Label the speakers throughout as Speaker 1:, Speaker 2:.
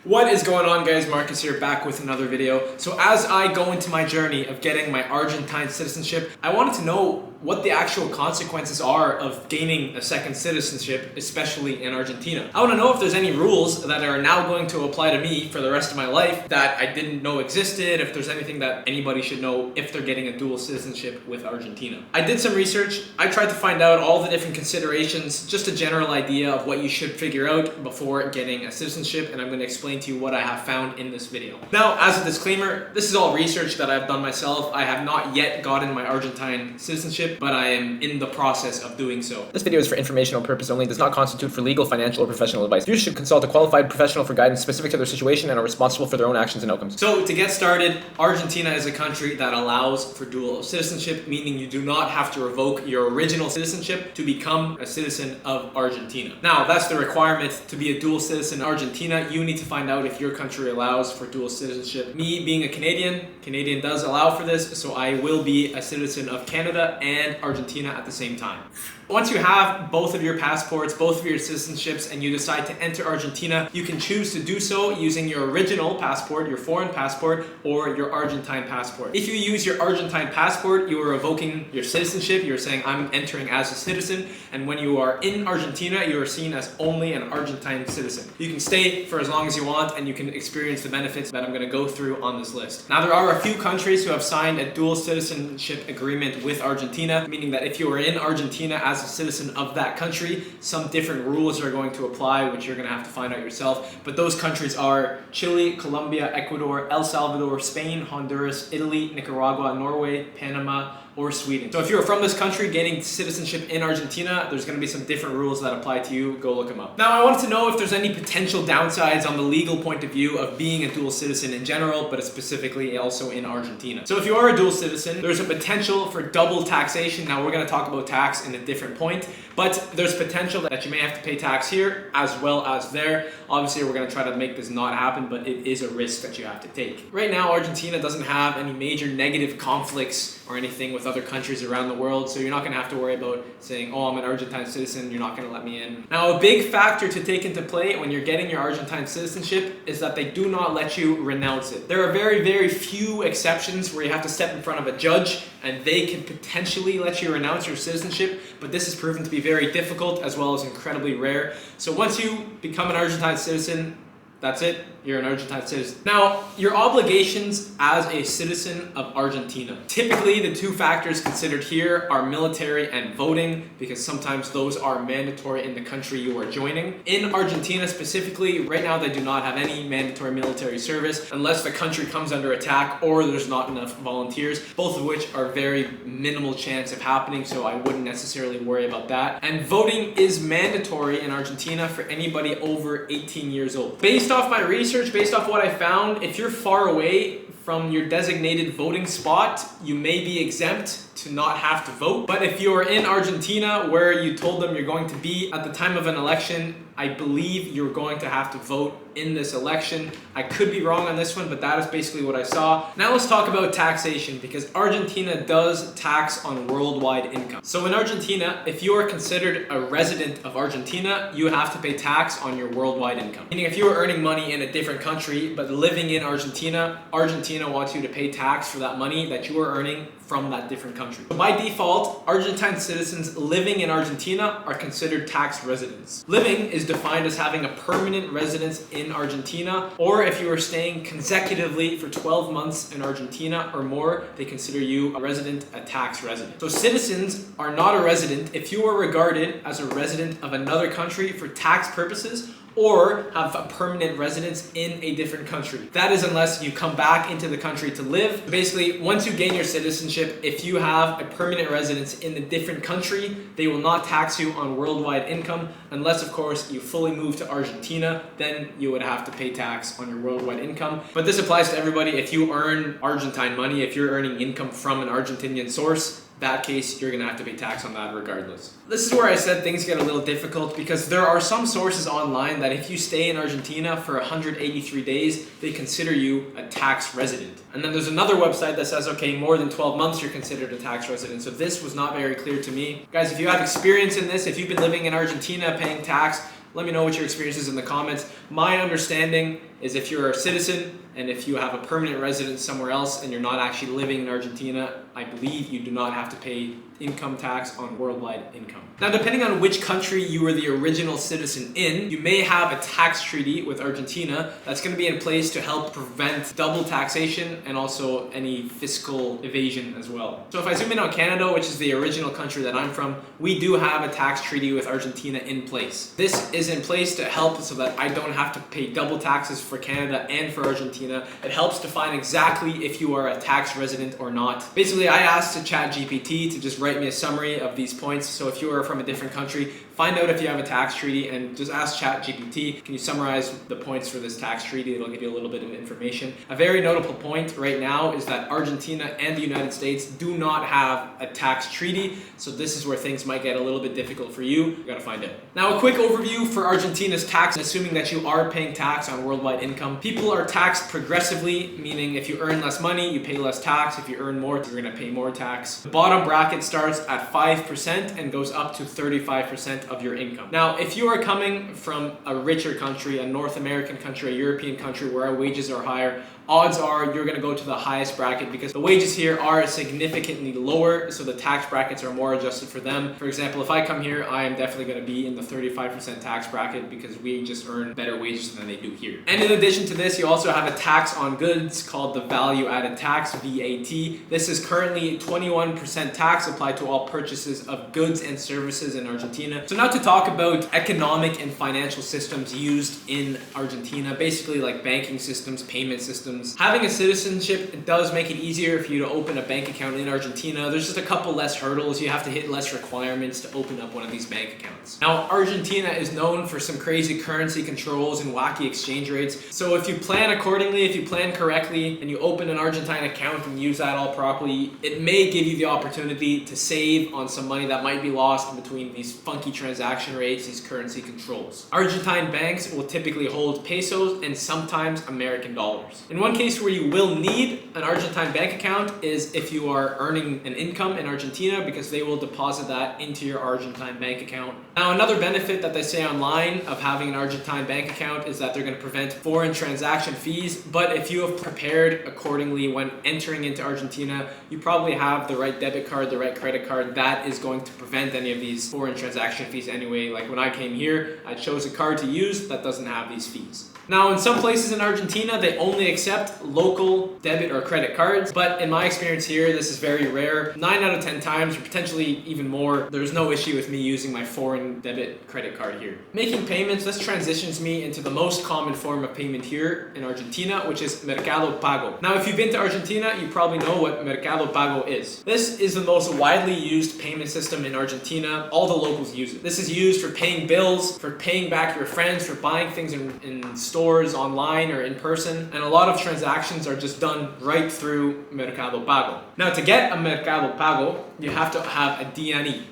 Speaker 1: What is going on, guys? Marcus here, back with another video. So as I go into my journey of getting my Argentine citizenship, I wanted to know what the actual consequences are of gaining a second citizenship, especially in Argentina. I want to know if there's any rules that are now going to apply to me for the rest of my life that I didn't know existed, if there's anything that anybody should know if they're getting a dual citizenship with Argentina. I did some research. I tried to find out all the different considerations, just a general idea of what you should figure out before getting a citizenship, and I'm going to explain to you what I have found in this video. Now, as a disclaimer, this is all research that I've done myself. I have not yet gotten my Argentine citizenship, but I am in the process of doing so.
Speaker 2: This video is for informational purpose only, does not constitute for legal, financial, or professional advice. Users should consult a qualified professional for guidance specific to their situation and are responsible for their own actions and outcomes.
Speaker 1: So to get started, Argentina is a country that allows for dual citizenship, meaning you do not have to revoke your original citizenship to become a citizen of Argentina. Now, that's the requirement to be a dual citizen in Argentina. You need to find out if your country allows for dual citizenship. Me being a Canadian does allow for this, so I will be a citizen of Canada and Argentina at the same time. Once you have both of your passports, both of your citizenships, and you decide to enter Argentina, you can choose to do so using your original passport, your foreign passport, or your Argentine passport. If you use your Argentine passport, you are revoking your citizenship. You're saying, I'm entering as a citizen, and when you are in Argentina, you are seen as only an Argentine citizen. You can stay for as long as you want, and you can experience the benefits that I'm going to go through on this list. Now, there are a few countries who have signed a dual citizenship agreement with Argentina, meaning that if you are in Argentina as a citizen of that country, some different rules are going to apply, which you're going to have to find out yourself. But those countries are Chile, Colombia, Ecuador, El Salvador, Spain, Honduras, Italy, Nicaragua, Norway, Panama, or Sweden. So if you're from this country gaining citizenship in Argentina, there's going to be some different rules that apply to you. Go look them up. Now, I wanted to know if there's any potential downsides on the legal point of view of being a dual citizen in general, but specifically also in Argentina. So if you are a dual citizen, there's a potential for double taxation. Now, we're going to talk about tax in a different point, but there's potential that you may have to pay tax here as well as there. Obviously, we're going to try to make this not happen, but it is a risk that you have to take. Right now, Argentina doesn't have any major negative conflicts or anything with other countries around the world, so you're not going to have to worry about saying, oh, I'm an Argentine citizen, you're not going to let me in. Now, a big factor to take into play when you're getting your Argentine citizenship is that they do not let you renounce it. There are very, very few exceptions where you have to step in front of a judge and they can potentially let you renounce your citizenship, but this has proven to be very difficult as well as incredibly rare. So once you become an Argentine citizen, that's it. You're an Argentine citizen. Now, your obligations as a citizen of Argentina. Typically, the two factors considered here are military and voting, because sometimes those are mandatory in the country you are joining. In Argentina specifically, right now they do not have any mandatory military service unless the country comes under attack or there's not enough volunteers, both of which are very minimal chance of happening, so I wouldn't necessarily worry about that. And voting is mandatory in Argentina for anybody over 18 years old. Based off my research, based off what I found, if you're far away from your designated voting spot, you may be exempt to not have to vote. But if you're in Argentina where you told them you're going to be at the time of an election, I believe you're going to have to vote in this election. I could be wrong on this one, but that is basically what I saw. Now let's talk about taxation, because Argentina does tax on worldwide income. So in Argentina, if you are considered a resident of Argentina, you have to pay tax on your worldwide income. Meaning if you are earning money in a different country, but living in Argentina, Argentina wants you to pay tax for that money that you are earning from that different country. So by default, Argentine citizens living in Argentina are considered tax residents. Living is defined as having a permanent residence in Argentina, or if you are staying consecutively for 12 months in Argentina or more, they consider you a resident, a tax resident. So citizens are not a resident if you are regarded as a resident of another country for tax purposes, or have a permanent residence in a different country. That is unless you come back into the country to live. Basically, once you gain your citizenship, if you have a permanent residence in a different country, they will not tax you on worldwide income, unless of course you fully move to Argentina, then you would have to pay tax on your worldwide income. But this applies to everybody. If you earn Argentine money, if you're earning income from an Argentinian source, that case, you're going to have to pay tax on that regardless. This is where I said things get a little difficult, because there are some sources online that if you stay in Argentina for 183 days, they consider you a tax resident. And then there's another website that says, okay, more than 12 months, you're considered a tax resident. So this was not very clear to me. Guys, if you have experience in this, if you've been living in Argentina paying tax, Let me know what your experience is in the comments. My understanding is if you're a citizen and if you have a permanent residence somewhere else and you're not actually living in Argentina, I believe you do not have to pay income tax on worldwide income. Now, depending on which country you were the original citizen in, you may have a tax treaty with Argentina that's going to be in place to help prevent double taxation and also any fiscal evasion as well. So if I zoom in on Canada, which is the original country that I'm from, we do have a tax treaty with Argentina in place. This is in place to help so that I don't have to pay double taxes for Canada and for Argentina. It helps define exactly if you are a tax resident or not. Basically, I asked ChatGPT to just write me a summary of these points. So if you are from a different country, find out if you have a tax treaty and just ask ChatGPT, can you summarize the points for this tax treaty? It'll give you a little bit of information. A very notable point right now is that Argentina and the United States do not have a tax treaty. So this is where things might get a little bit difficult for you. You gotta find out. Now, a quick overview for Argentina's tax, assuming that you are paying tax on worldwide income. People are taxed progressively, meaning if you earn less money, you pay less tax. If you earn more, you're gonna pay more tax. The bottom bracket starts at 5% and goes up to 35% of your income. Now, if you are coming from a richer country, a North American country, a European country where our wages are higher, odds are you're going to go to the highest bracket because the wages here are significantly lower, so the tax brackets are more adjusted for them. For example, if I come here, I am definitely going to be in the 35% tax bracket because we just earn better wages than they do here. And in addition to this, you also have a tax on goods called the value added tax, VAT. This is currently 21% tax applied to all purchases of goods and services in Argentina. So now to talk about economic and financial systems used in Argentina, basically like banking systems, payment systems. Having a citizenship does make it easier for you to open a bank account in Argentina. There's just a couple less hurdles. You have to hit less requirements to open up one of these bank accounts. Now, Argentina is known for some crazy currency controls and wacky exchange rates. So if you plan accordingly, if you plan correctly, and you open an Argentine account and use that all properly, it may give you the opportunity to save on some money that might be lost in between these funky transaction rates, these currency controls. Argentine banks will typically hold pesos and sometimes American dollars. In one case where you will need an Argentine bank account is if you are earning an income in Argentina, because they will deposit that into your Argentine bank account. Now, another benefit that they say online of having an Argentine bank account is that they're going to prevent foreign transaction fees. But if you have prepared accordingly when entering into Argentina, you probably have the right debit card, the right credit card that is going to prevent any of these foreign transaction fees anyway. Like when I came here, I chose a card to use that doesn't have these fees. Now, in some places in Argentina, they only accept local debit or credit cards, but in my experience here, this is very rare. 9 out of 10 times, or potentially even more, there's no issue with me using my foreign debit credit card here. Making payments, this transitions me into the most common form of payment here in Argentina, which is Mercado Pago. Now, if you've been to Argentina, you probably know what Mercado Pago is. This is the most widely used payment system in Argentina. All the locals use it. This is used for paying bills, for paying back your friends, for buying things in stores, online, or in person, and a lot of transactions are just done right through Mercado Pago. Now, to get a Mercado Pago, you have to have a DNI.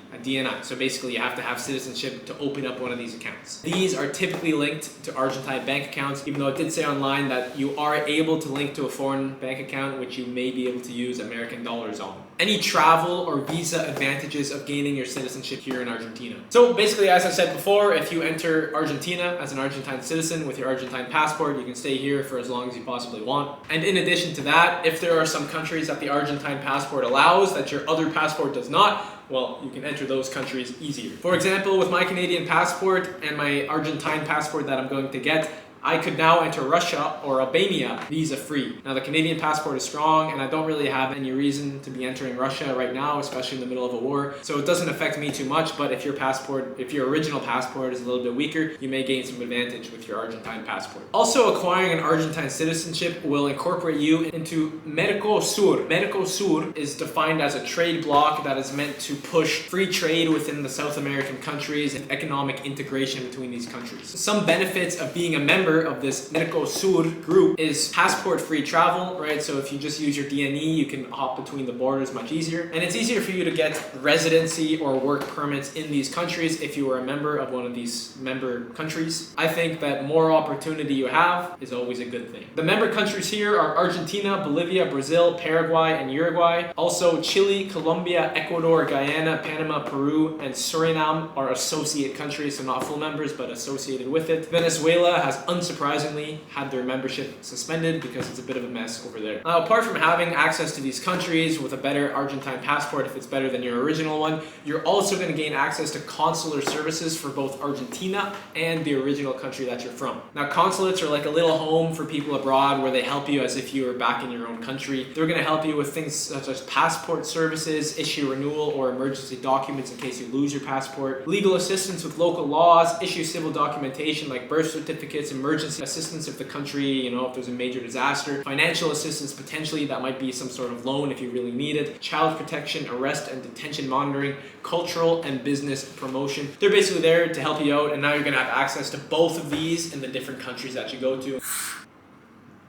Speaker 1: So basically, you have to have citizenship to open up one of these accounts. These are typically linked to Argentine bank accounts, even though it did say online that you are able to link to a foreign bank account, which you may be able to use American dollars on. Any travel or visa advantages of gaining your citizenship here in Argentina. So basically, as I said before, if you enter Argentina as an Argentine citizen with your Argentine passport, you can stay here for as long as you possibly want. And in addition to that, if there are some countries that the Argentine passport allows that your other passport does not, well, you can enter those countries easier. For example, with my Canadian passport and my Argentine passport that I'm going to get, I could now enter Russia or Albania visa-free. Now, the Canadian passport is strong, and I don't really have any reason to be entering Russia right now, especially in the middle of a war. So it doesn't affect me too much, but if your original passport is a little bit weaker, you may gain some advantage with your Argentine passport. Also, acquiring an Argentine citizenship will incorporate you into Mercosur. Mercosur is defined as a trade bloc that is meant to push free trade within the South American countries and economic integration between these countries. Some benefits of being a member member of this Mercosur group is passport-free travel, right? So if you just use your DNE, you can hop between the borders much easier. And it's easier for you to get residency or work permits in these countries if you are a member of one of these member countries. I think that more opportunity you have is always a good thing. The member countries here are Argentina, Bolivia, Brazil, Paraguay, and Uruguay. Also, Chile, Colombia, Ecuador, Guyana, Panama, Peru, and Suriname are associate countries, so not full members, but associated with it. Venezuela has unsurprisingly had their membership suspended because it's a bit of a mess over there. Now, apart from having access to these countries with a better Argentine passport, if it's better than your original one, you're also going to gain access to consular services for both Argentina and the original country that you're from. Now, consulates are like a little home for people abroad where they help you as if you were back in your own country. They're going to help you with things such as passport services, issue renewal or emergency documents in case you lose your passport, legal assistance with local laws, issue civil documentation like birth certificates, emergency assistance if the country, if there's a major disaster, financial assistance potentially, that might be some sort of loan if you really need it, child protection, arrest and detention monitoring, cultural and business promotion. They're basically there to help you out, and now you're going to have access to both of these in the different countries that you go to.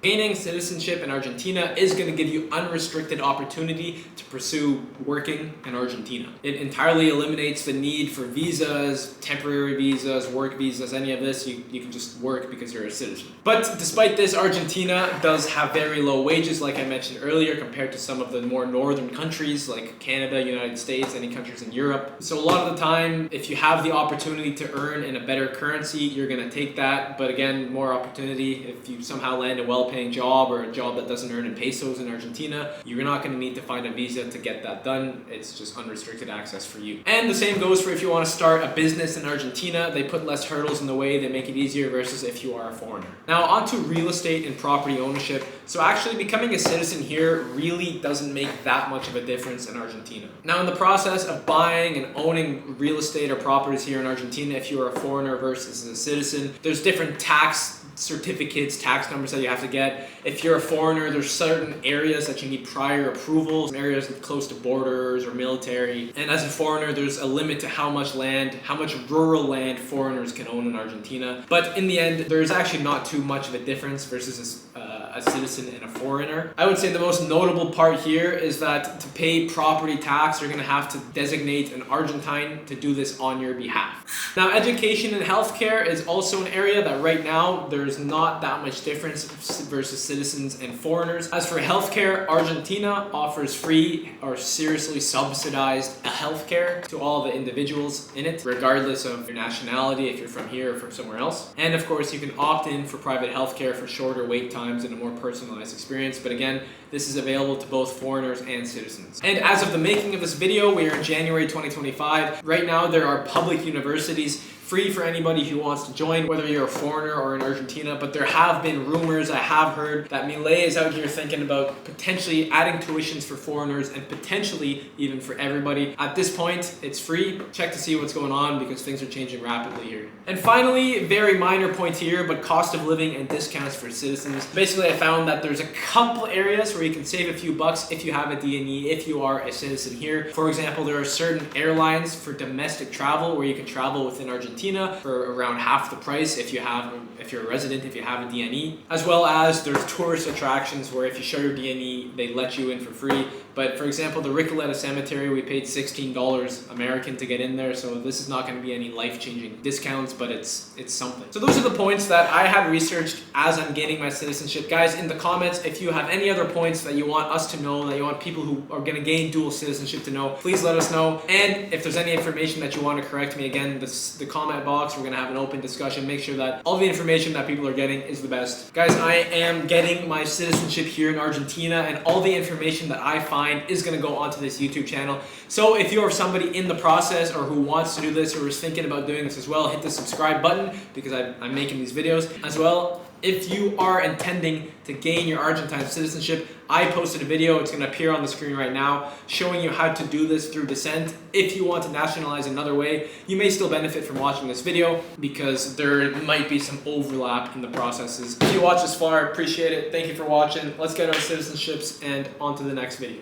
Speaker 1: Gaining citizenship in Argentina is going to give you unrestricted opportunity to pursue working in Argentina. It entirely eliminates the need for visas, temporary visas, work visas, any of this. You can just work because you're a citizen. But despite this, Argentina does have very low wages, like I mentioned earlier, compared to some of the more northern countries like Canada, United States, any countries in Europe. So a lot of the time, if you have the opportunity to earn in a better currency, you're going to take that. But again, more opportunity if you somehow land a well-paying job or a job that doesn't earn in pesos in Argentina, you're not going to need to find a visa to get that done. It's just unrestricted access for you. And the same goes for if you want to start a business in Argentina. They put less hurdles in the way, they make it easier versus if you are a foreigner. Now onto real estate and property ownership. So actually becoming a citizen here really doesn't make that much of a difference in Argentina. Now in the process of buying and owning real estate or properties here in Argentina, if you're a foreigner versus a citizen, there's different tax certificates, tax numbers that you have to get. If you're a foreigner, there's certain areas that you need prior approvals, areas close to borders or military. And as a foreigner, there's a limit to how much rural land foreigners can own in Argentina. But in the end, there's actually not too much of a difference versus a citizen and a foreigner. I would say the most notable part here is that to pay property tax, you're going to have to designate an Argentine to do this on your behalf. Now, education and healthcare is also an area that right now there's not that much difference versus citizens and foreigners. As for healthcare, Argentina offers free or seriously subsidized healthcare to all the individuals in it, regardless of your nationality, if you're from here or from somewhere else. And of course, you can opt in for private healthcare for shorter wait times and a more personalized experience. But again, this is available to both foreigners and citizens. And as of the making of this video, we are in January 2025. Right now, there are public universities free for anybody who wants to join, whether you're a foreigner or in Argentina. But there have been rumors, I have heard, that Milei is out here thinking about potentially adding tuitions for foreigners and potentially even for everybody. At this point, it's free. Check to see what's going on because things are changing rapidly here. And finally, very minor point here, but cost of living and discounts for citizens. Basically, I found that there's a couple areas where you can save a few bucks if you have a DNE, if you are a citizen here. For example, there are certain airlines for domestic travel where you can travel within Argentina for around half the price if you're a resident, if you have a DNE. As well as there's tourist attractions where if you show your DNE, they let you in for free. But for example, the Recoleta Cemetery, we paid $16 American to get in there, so this is not going to be any life-changing discounts, but it's something. So those are the points that I had researched as I'm gaining my citizenship. Guys, in the comments, if you have any other points that you want us to know, that you want people who are going to gain dual citizenship to know, please let us know. And if there's any information that you want to correct me, again, the comment box, we're going to have an open discussion. Make sure that all the information that people are getting is the best. Guys, I am getting my citizenship here in Argentina, and all the information that I find is going to go onto this YouTube channel. So if you're somebody in the process or who wants to do this or is thinking about doing this as well, hit the subscribe button because I'm making these videos as well. If you are intending to gain your Argentine citizenship, I posted a video, it's going to appear on the screen right now, showing you how to do this through descent. If you want to nationalize another way, you may still benefit from watching this video because there might be some overlap in the processes. If you watched this far, I appreciate it. Thank you for watching. Let's get our citizenships and on to the next video.